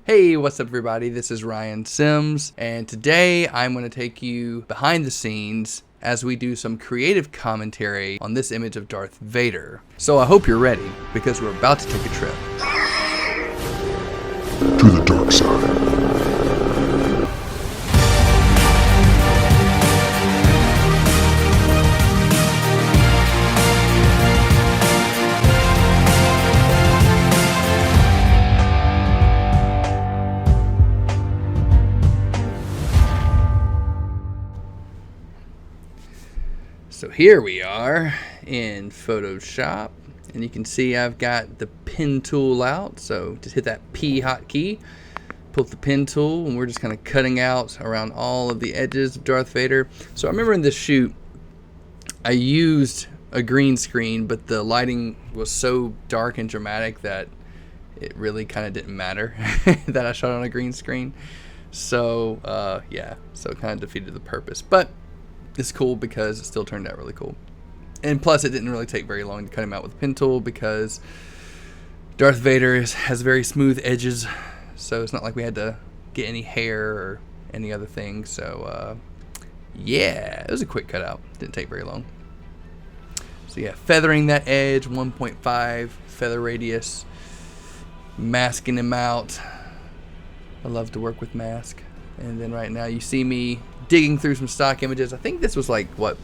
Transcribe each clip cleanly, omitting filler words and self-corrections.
Hey, what's up everybody? This is Ryan Sims, and today I'm going to take you behind the scenes as we do some creative commentary on this image of Darth Vader. So I hope you're ready, because we're about to take a trip to the dark side. So here we are in Photoshop, and you can see I've got the pen tool out. So just hit that P hotkey, pull up the pen tool, and we're just kind of cutting out around all of the edges of Darth Vader. So I remember in this shoot, I used a green screen, but the lighting was so dark and dramatic that it really kind of didn't matter that I shot on a green screen. So yeah, so it kind of defeated the purpose. But it's cool because it still turned out really cool. And plus, it didn't really take very long to cut him out with a pen tool because Darth Vader has very smooth edges, so it's not like we had to get any hair or any other thing. So yeah, it was a quick cutout. Didn't take very long. So yeah, feathering that edge, 1.5 feather radius, masking him out. I love to work with mask. And then right now you see me digging through some stock images. I think this was like, what,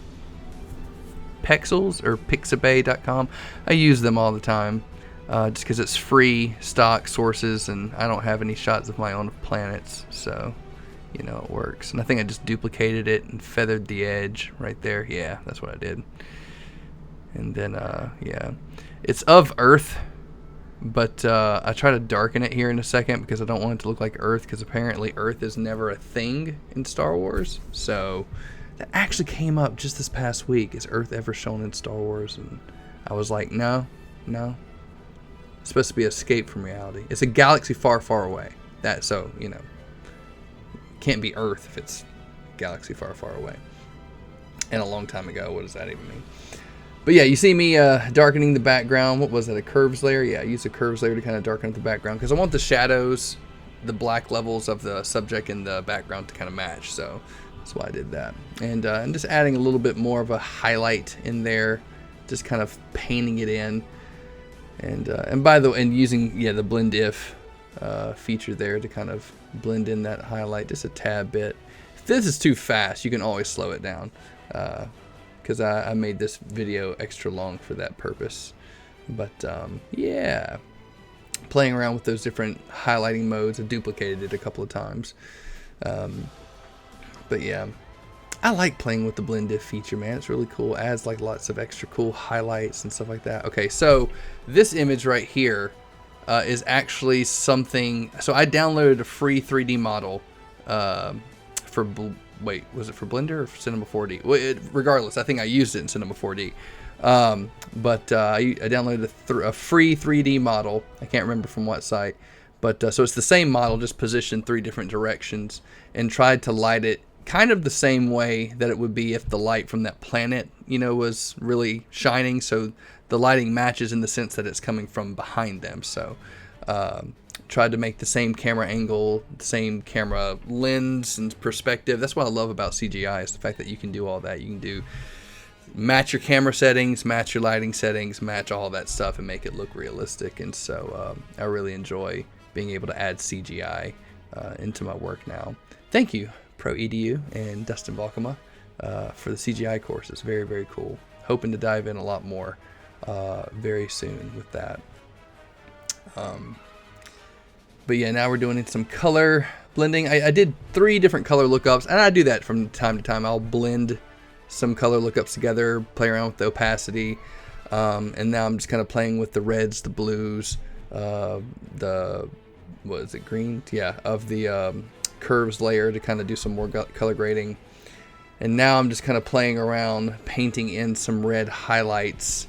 Pexels or Pixabay.com. I use them all the time just because it's free stock sources and I don't have any shots of my own planets, so you know it works. And I think I just duplicated it and feathered the edge right there. Yeah, that's what I did. And then yeah, it's of Earth, but I try to darken it here in a second because I don't want it to look like Earth, because apparently Earth is never a thing in Star Wars. So that actually came up just this past week. Is Earth ever shown in Star Wars? And I was like, no. It's supposed to be escape from reality. It's a galaxy far, far away. So, you know, can't be Earth if it's galaxy far, far away. And a long time ago. What does that even mean? But yeah, you see me darkening the background. What was that, a curves layer? Yeah, I used a curves layer to kind of darken up the background because I want the shadows, the black levels of the subject in the background to kind of match. So that's why I did that. And just adding a little bit more of a highlight in there, just kind of painting it in. And by the way, and using the blend if feature there to kind of blend in that highlight just a tad bit. If this is too fast, you can always slow it down. Because I made this video extra long for that purpose. But yeah, playing around with those different highlighting modes. I duplicated it a couple of times. But yeah, I like playing with the blend if feature, man. It's really cool. Adds like lots of extra cool highlights and stuff like that. Okay, so this image right here is actually something. So I downloaded a free 3D model for wait, was it for Blender or for Cinema 4D? Well, regardless, I think I used it in Cinema 4D. But I downloaded a free 3D model. I can't remember from what site. But so it's the same model, just positioned 3 different directions, and tried to light it kind of the same way that it would be if the light from that planet, you know, was really shining. So the lighting matches in the sense that it's coming from behind them. So tried to make the same camera angle, the same camera lens and perspective. That's what I love about CGI, is the fact that you can do all that. You can match your camera settings, match your lighting settings, match all that stuff and make it look realistic. And so I really enjoy being able to add CGI into my work now. Thank you, ProEDU and Dustin Balkema, for the CGI course. It's very, very cool. Hoping to dive in a lot more very soon with that. But yeah, now we're doing some color blending. I did 3 different color lookups, and I do that from time to time. I'll blend some color lookups together, play around with the opacity, and now I'm just kind of playing with the reds, the blues, the, what is it, green? Yeah, of the curves layer to kind of do some more color grading. And now I'm just kind of playing around, painting in some red highlights.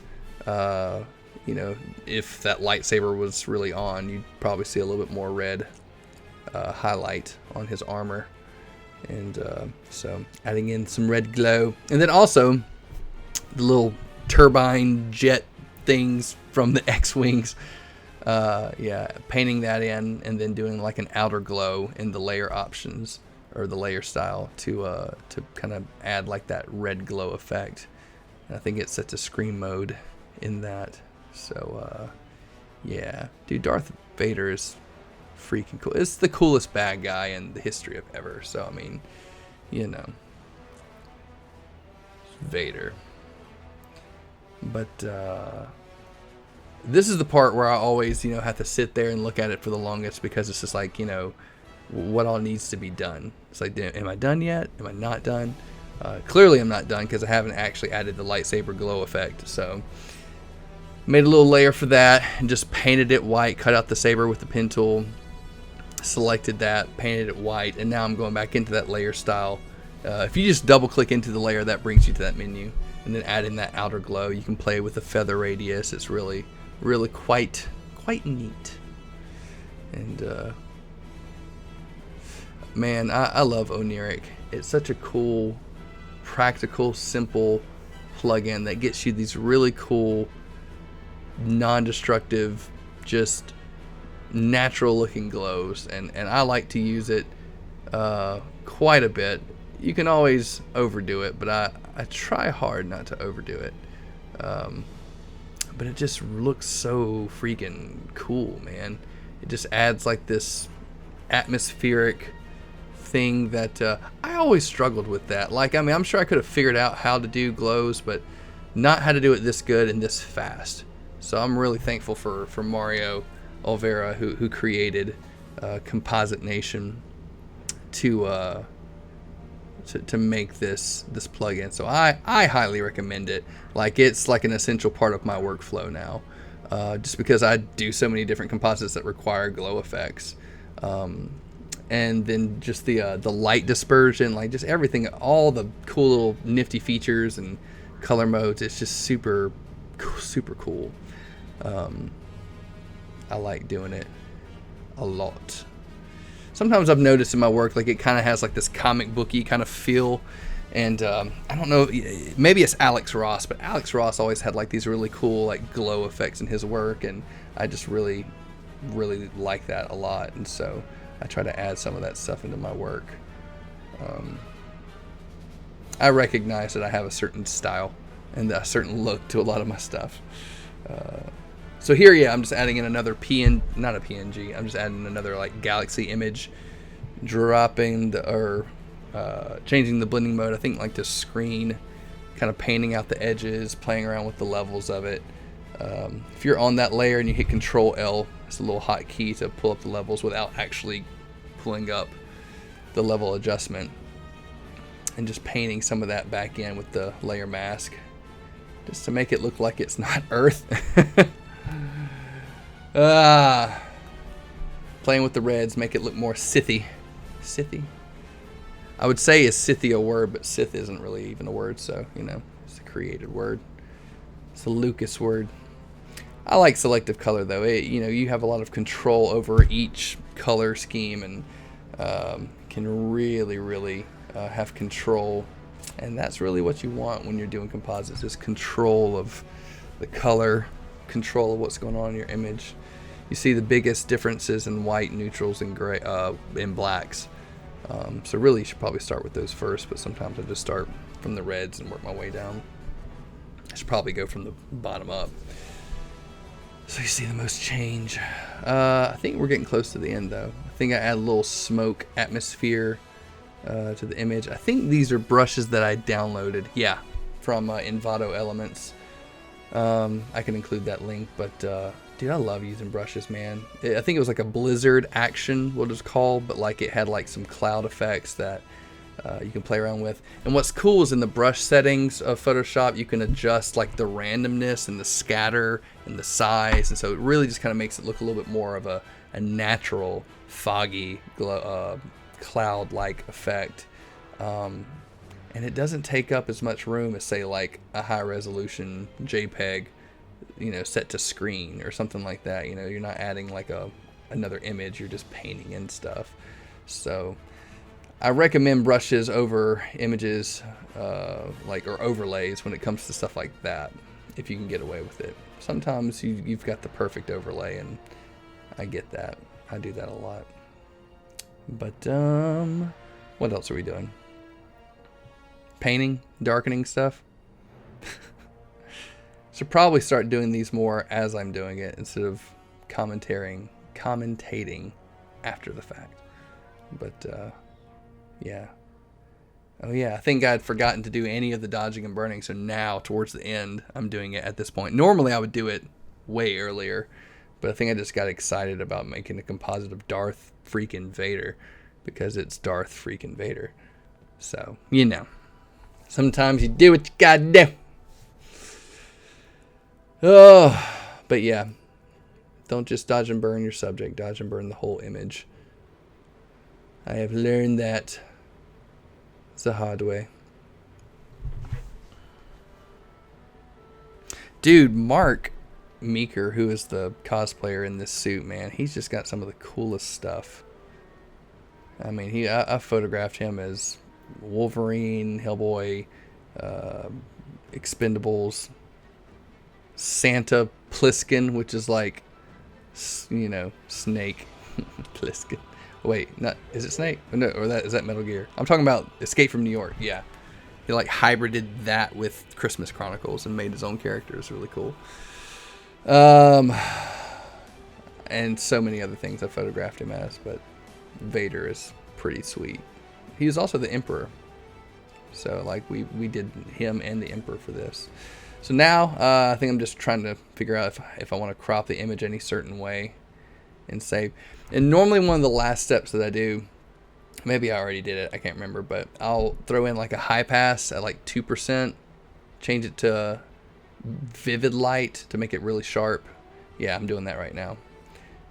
You know, if that lightsaber was really on, you'd probably see a little bit more red highlight on his armor. And so adding in some red glow. And then also the little turbine jet things from the X-Wings. Yeah, painting that in and then doing like an outer glow in the layer options or the layer style to kind of add like that red glow effect. And I think it sets a screen mode in that. So yeah, dude, Darth Vader is freaking cool. It's the coolest bad guy in the history of ever. So I mean, you know, Vader. But this is the part where I always, have to sit there and look at it for the longest, because it's just like, what all needs to be done. It's like, am I done yet? Am I not done? Clearly I'm not done, because I haven't actually added the lightsaber glow effect. So made a little layer for that and just painted it white, cut out the saber with the pen tool, selected that, painted it white, and now I'm going back into that layer style. If you just double click into the layer, that brings you to that menu, and then add in that outer glow. You can play with the feather radius. It's really quite neat. And man, I love Oniric. It's such a cool, practical, simple plugin that gets you these really cool, non-destructive, just natural looking glows, and I like to use it quite a bit. You can always overdo it, but I try hard not to overdo it. But it just looks so freaking cool, man. It just adds like this atmospheric thing that I always struggled with that. Like, I mean, I'm sure I could have figured out how to do glows, but not how to do it this good and this fast. So I'm really thankful for Mario Olvera, who created Composite Nation to make this plugin. So I highly recommend it. Like, it's like an essential part of my workflow now, just because I do so many different composites that require glow effects, and then just the light dispersion, like just everything, all the cool little nifty features and color modes. It's just super cool. I like doing it a lot. Sometimes I've noticed in my work, like, it kind of has like this comic booky kind of feel, and I don't know, maybe it's Alex Ross, but Alex Ross always had like these really cool like glow effects in his work, and I just really like that a lot, and so I try to add some of that stuff into my work. I recognize that I have a certain style and a certain look to a lot of my stuff. So here, yeah, I'm just adding in another not a PNG. I'm just adding another like galaxy image, changing the blending mode. I think like to screen, kind of painting out the edges, playing around with the levels of it. If you're on that layer and you hit Control L, it's a little hotkey to pull up the levels without actually pulling up the level adjustment, and just painting some of that back in with the layer mask, just to make it look like it's not Earth. Playing with the reds, make it look more Sithy. Sithy? I would say is Sithy a word, but Sith isn't really even a word, so, it's a created word. It's a Lucas word. I like selective color, though. You have a lot of control over each color scheme, and can really have control. And that's really what you want when you're doing composites, is control of the color, control of what's going on in your image. You see the biggest differences in white, neutrals, and gray, and blacks. So really, you should probably start with those first, but sometimes I just start from the reds and work my way down. I should probably go from the bottom up, so you see the most change. I think we're getting close to the end, though. I think I add a little smoke atmosphere to the image. I think these are brushes that I downloaded, from Envato Elements. I can include that link, but dude, I love using brushes, man. I think it was like a Blizzard Action, what it's called, but like it had like some cloud effects that you can play around with. And what's cool is in the brush settings of Photoshop, you can adjust like the randomness and the scatter and the size, and so it really just kind of makes it look a little bit more of a natural, foggy, cloud-like effect. And it doesn't take up as much room as, say, like a high-resolution JPEG, set to screen or something like that. You're not adding like another image, you're just painting in stuff. So I recommend brushes over images, or overlays when it comes to stuff like that, if you can get away with it. sometimes you've got the perfect overlay, and I get that. I do that a lot. But what else are we doing? Painting, darkening stuff. Should probably start doing these more as I'm doing it instead of commentating after the fact. But yeah. Oh yeah, I think I'd forgotten to do any of the dodging and burning, so now towards the end I'm doing it at this point. Normally I would do it way earlier, but I think I just got excited about making a composite of Darth freaking Vader because it's Darth freaking Vader. So, you know, sometimes you do what you gotta do. Oh, but yeah, don't just dodge and burn your subject, dodge and burn the whole image. I have learned that the hard way. Dude, Marc, Meeker, who is the cosplayer in this suit, man, he's just got some of the coolest stuff. I mean, I photographed him as Wolverine, Hellboy, Expendables, Santa Pliskin, which is like, you know, Snake Pliskin. Wait, not, is it Snake? No, or is that Metal Gear? I'm talking about Escape from New York. Yeah, he like hybrided that with Christmas Chronicles and made his own character. It's really cool. And so many other things I photographed him as, but Vader is pretty sweet. He was also the Emperor, so like we did him and the Emperor for this. So now I think I'm just trying to figure out if I want to crop the image any certain way and save. And normally one of the last steps that I do, maybe I already did it, I can't remember, but I'll throw in like a high pass at like 2%, change it to vivid light to make it really sharp. Yeah, I'm doing that right now.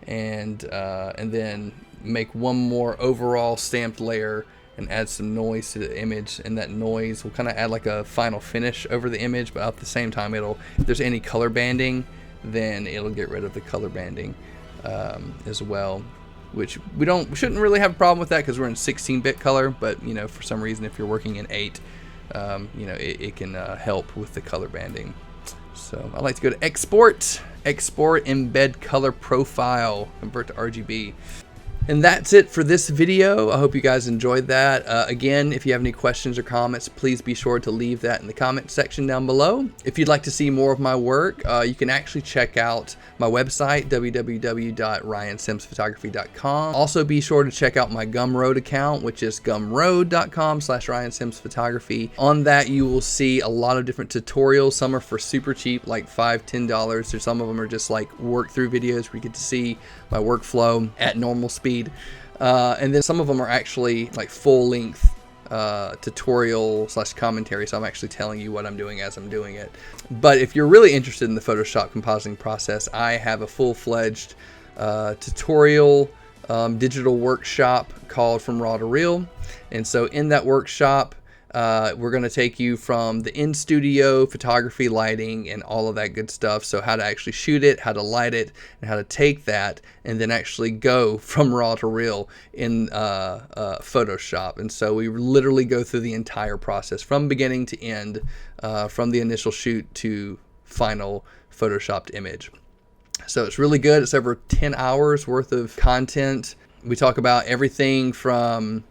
And then make one more overall stamped layer and add some noise to the image, and that noise will kind of add like a final finish over the image, but at the same time if there's any color banding, then it'll get rid of the color banding as well, which we shouldn't really have a problem with that because we're in 16-bit color, but you know, for some reason if you're working in 8, you know, it can help with the color banding. So I like to go to export, embed color profile, convert to RGB. And that's it for this video. I hope you guys enjoyed that. Again, if you have any questions or comments, please be sure to leave that in the comment section down below. If you'd like to see more of my work, you can actually check out my website, www.ryansimsphotography.com. Also, be sure to check out my Gumroad account, which is gumroad.com/ryansimsphotography. On that, you will see a lot of different tutorials. Some are for super cheap, like $5, $10, or some of them are just like work through videos where you get to see my workflow at normal speed. And then some of them are actually like full-length tutorial / commentary, so I'm actually telling you what I'm doing as I'm doing it. But if you're really interested in the Photoshop compositing process, I have a full-fledged tutorial digital workshop called From Raw to Real. And so in that workshop, we're going to take you from the in-studio photography, lighting, and all of that good stuff. So how to actually shoot it, how to light it, and how to take that and then actually go from raw to real in Photoshop. And so we literally go through the entire process from beginning to end, from the initial shoot to final Photoshopped image. So it's really good. It's over 10 hours worth of content. We talk about everything from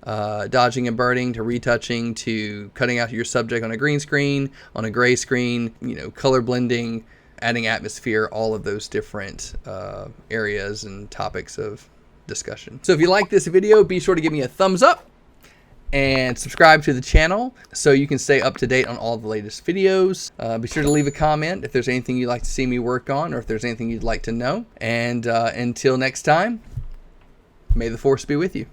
dodging and burning to retouching to cutting out your subject on a green screen, on a gray screen, you know, color blending, adding atmosphere, all of those different areas and topics of discussion. So if you like this video, be sure to give me a thumbs up and subscribe to the channel so you can stay up to date on all the latest videos. Be sure to leave a comment if there's anything you'd like to see me work on or if there's anything you'd like to know. And until next time, may the force be with you.